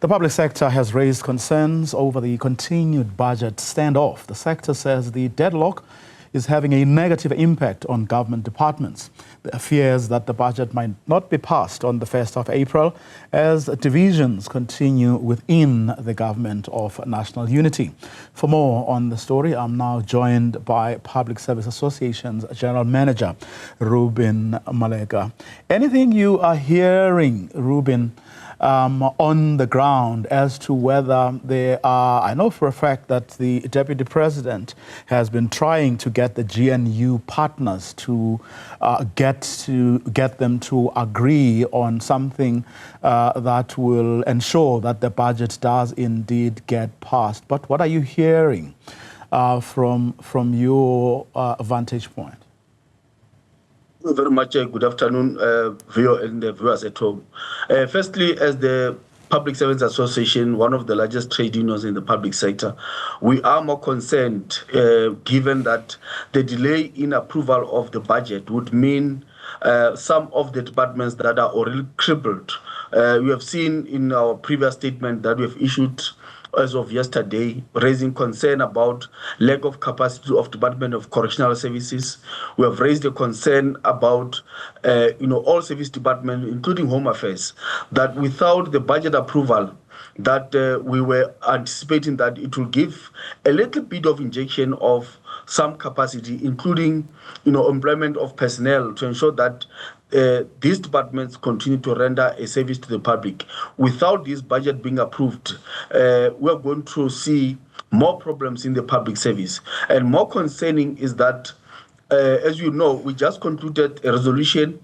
The public sector has raised concerns over the continued budget standoff. The sector says the deadlock is having a negative impact on government departments. There are fears that the budget might not be passed on the 1st of April as divisions continue within the government of national unity. For more on the story, I'm now joined by Public Service Association's General Manager, Reuben Maleka. Anything you are hearing, Reuben, on the ground as to whether there are, I know for a fact that the Deputy President has been trying to get the GNU partners to get them to agree on something that will ensure that the budget does indeed get passed. But what are you hearing from your vantage point? Very much. Good afternoon, viewer and viewers at home. Firstly, as the Public Servants Association, one of the largest trade unions in the public sector, we are more concerned given that the delay in approval of the budget would mean some of the departments that are already crippled. We have seen in our previous statement that we have issued as of yesterday, raising concern about lack of capacity of Department of Correctional Services. We have raised a concern about, all service departments, including Home Affairs, that without the budget approval, that we were anticipating that it will give a little bit of injection of some capacity, including, employment of personnel to ensure that these departments continue to render a service to the public. Without this budget being approved, we are going to see more problems in the public service. And more concerning is that, as you know, we just concluded a resolution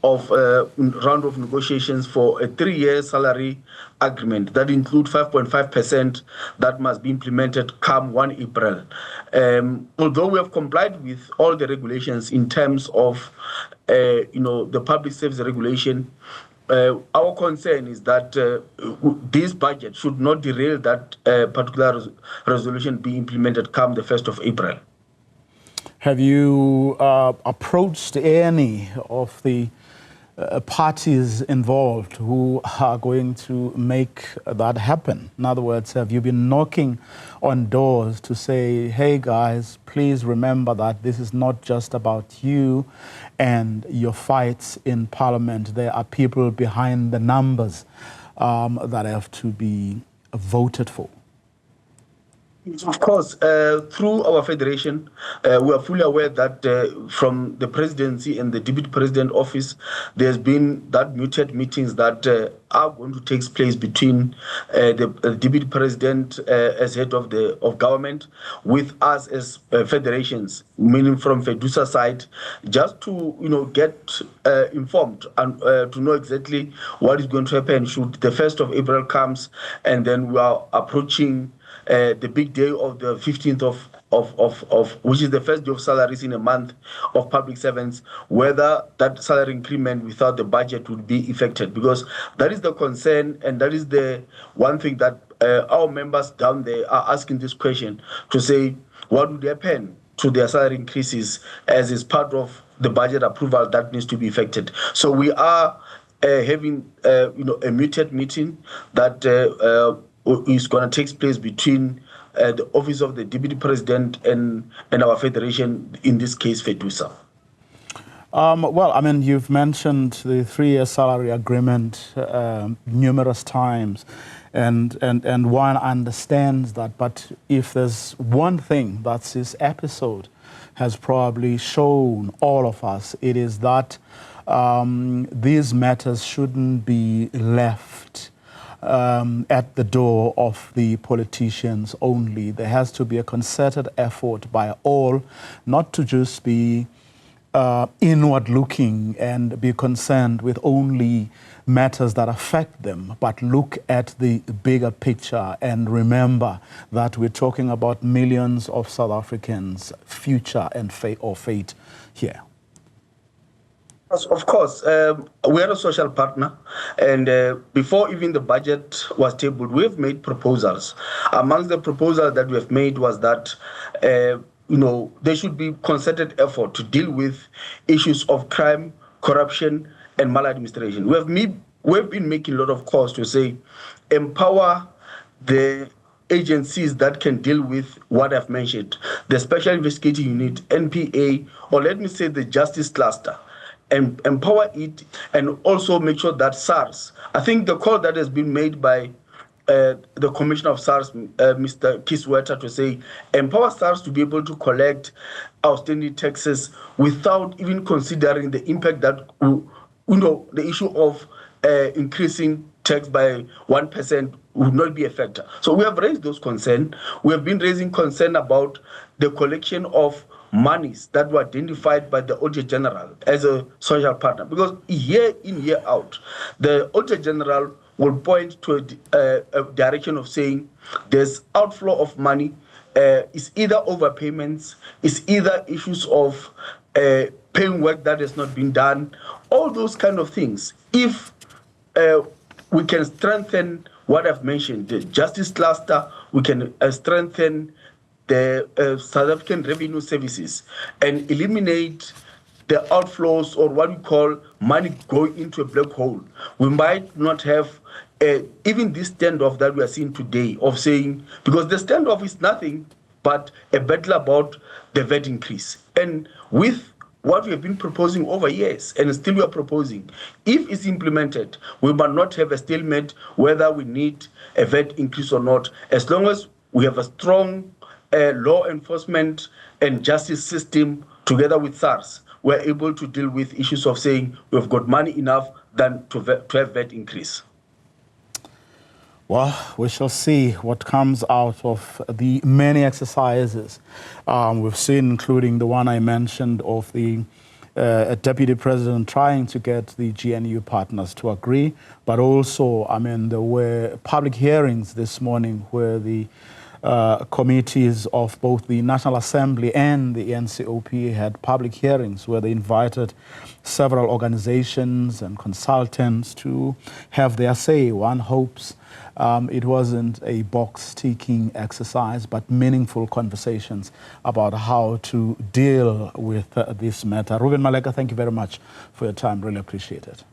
of round of negotiations for a 3-year salary agreement that include 5.5% that must be implemented come 1 April. Although we have complied with all the regulations in terms of the public service regulation, our concern is that this budget should not derail that particular resolution being implemented come the 1st of April. Have you approached any of the parties involved who are going to make that happen? In other words, have you been knocking on doors to say, hey guys, please remember that this is not just about you and your fights in Parliament. There are people behind the numbers that have to be voted for. Of course, through our federation, we are fully aware that from the presidency and the deputy president office, there's been that muted meetings that are going to take place between the deputy president as head of government with us as federations, meaning from FEDUSA side, just to get informed and to know exactly what is going to happen should the 1st of April comes, and then we are approaching the big day of the 15th of which is the first day of salaries in a month of public servants, whether that salary increment without the budget would be effected, because that is the concern, and that is the one thing that our members down there are asking this question to say, what would happen to their salary increases as is part of the budget approval that needs to be effected. So we are having a muted meeting that is going to take place between the office of the deputy president and our federation, in this case, FEDUSA. Well, I mean, you've mentioned the 3-year salary agreement numerous times, and one understands that. But if there's one thing that this episode has probably shown all of us, it is that these matters shouldn't be left at the door of the politicians only. There has to be a concerted effort by all, not to just be inward looking and be concerned with only matters that affect them, but look at the bigger picture and remember that we're talking about millions of South Africans' future and fate here. Of course, we are a social partner, and before even the budget was tabled, we have made proposals. Amongst the proposals that we have made was that there should be concerted effort to deal with issues of crime, corruption, and maladministration. We've been making a lot of calls to say empower the agencies that can deal with what I've mentioned, the Special Investigating Unit, NPA, or let me say the Justice Cluster, and empower it, and also make sure that SARS, I think the call that has been made by the Commissioner of SARS, Mr. Kisweta, to say empower SARS to be able to collect outstanding taxes without even considering the impact that, the issue of increasing tax by 1% would not be a factor. So we have raised those concerns. We have been raising concern about the collection of monies that were identified by the Auditor General as a social partner, because year in, year out, the Auditor General will point to a direction of saying there's outflow of money, it's either overpayments, it's either issues of paying work that has not been done, all those kind of things. If we can strengthen what I've mentioned, the Justice Cluster, we can strengthen the South African Revenue Services and eliminate the outflows, or what we call money going into a black hole, we might not have even this standoff that we are seeing today of saying, because the standoff is nothing but a battle about the VAT increase. And with what we have been proposing over years, and still we are proposing, if it's implemented, we might not have a stalemate whether we need a VAT increase or not, as long as we have a strong law enforcement and justice system together with SARS, we're able to deal with issues of saying we've got money enough than to have VAT increase. Well, we shall see what comes out of the many exercises we've seen, including the one I mentioned of the Deputy President trying to get the GNU partners to agree. But also, I mean, there were public hearings this morning where the committees of both the National Assembly and the NCOP had public hearings where they invited several organizations and consultants to have their say. One hopes it wasn't a box-ticking exercise, but meaningful conversations about how to deal with this matter. Reuben, Maleka, thank you very much for your time. Really appreciate it.